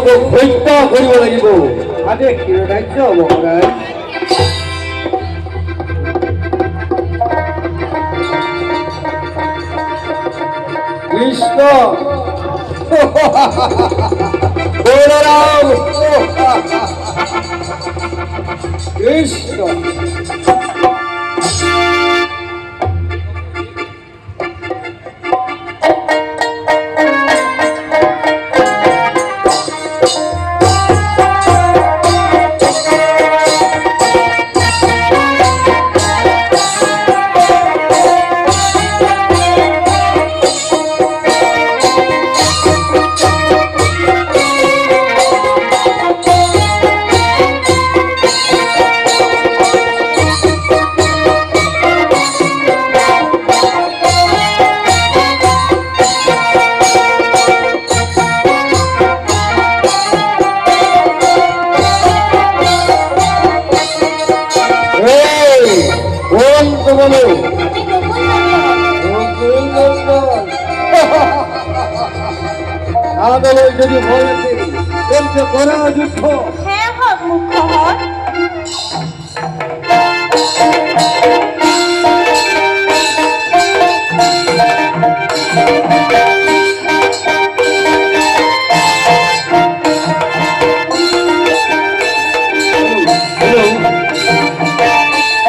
হত্যা কৰিব লাগিব। আদেশ চিৰদাৰ্য হ'ব মহাৰাজ। কৃষ্ণ বলরাম কৃষ্ণ যদি ভয় আছে তেমনি করা যুদ্ধ। হ্যাঁ হোক মুখ্য হন।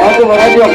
Aku merajuk.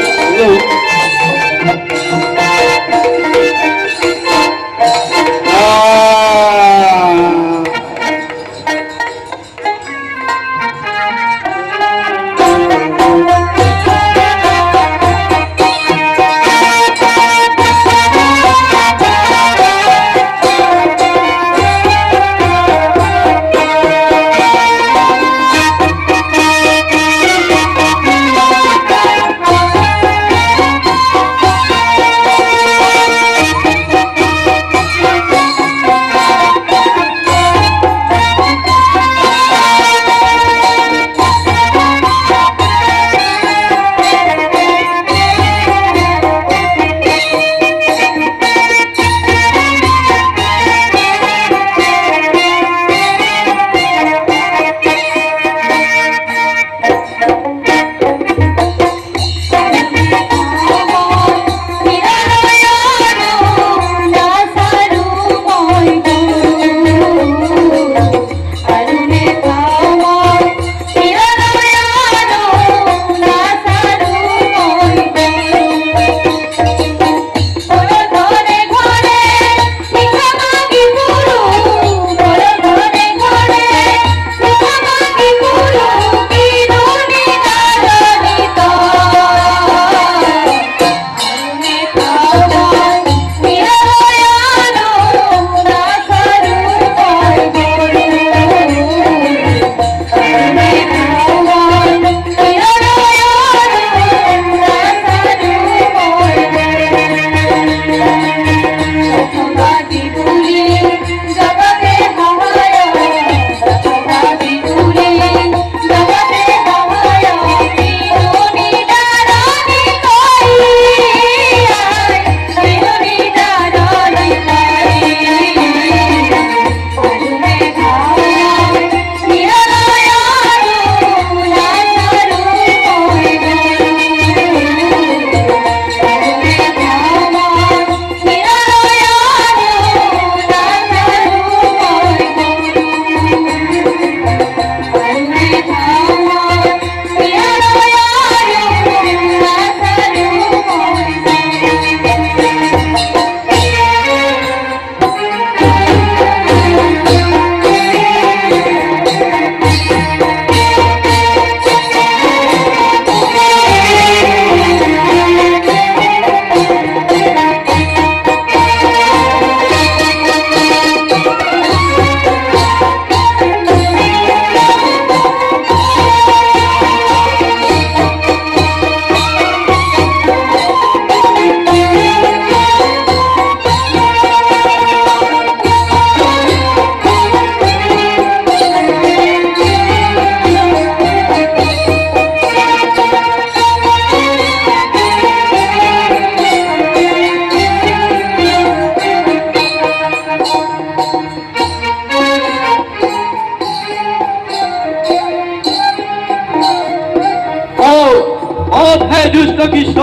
দুষ্ট কৃষ্ণ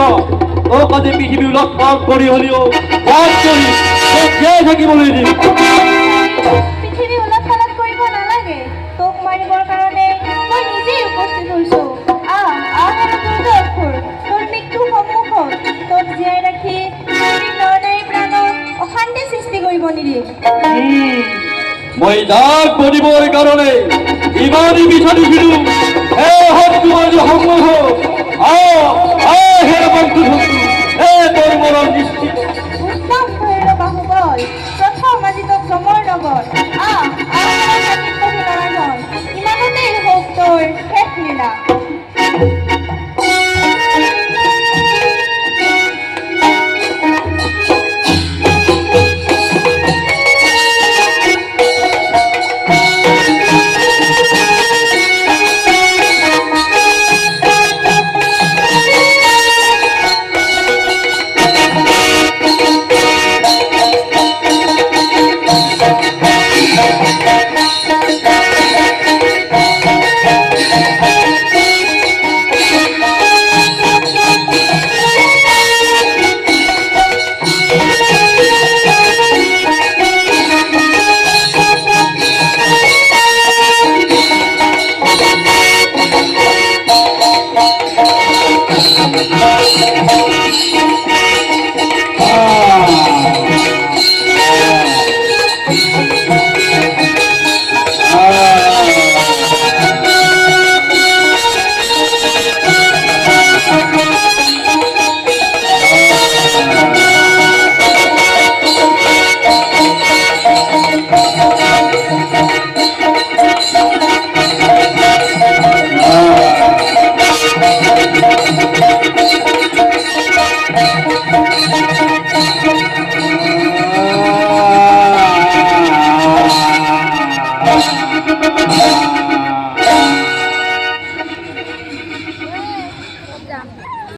তোক আজি পৃথিৱী উলট কৰি হ'লেও বধ কৰি তোক জীয়াই থাকিবলৈ দিম। পৃথিৱী উলট পালট কৰিব নালাগে। তোক মাৰিবৰ কাৰণে মই নিজেই উপস্থিত হৈছো। তোৰ মৃত্যুৰ সন্মুখত তোক জীয়াই ৰাখি নৰনাৰী প্ৰাণত অশান্তি সৃষ্টি কৰিব নিদিম। মই যাক বনিবৰ কাৰণে ইমানেই বিচাৰি দিলোঁ হে তোমাৰ সন্মুখ হে বন্ধু হে তোৰ মৰম নিশ্চিত। উত্তম ভৈৰৱ বাহুবল প্ৰথম আজি তোক জমৰ লগত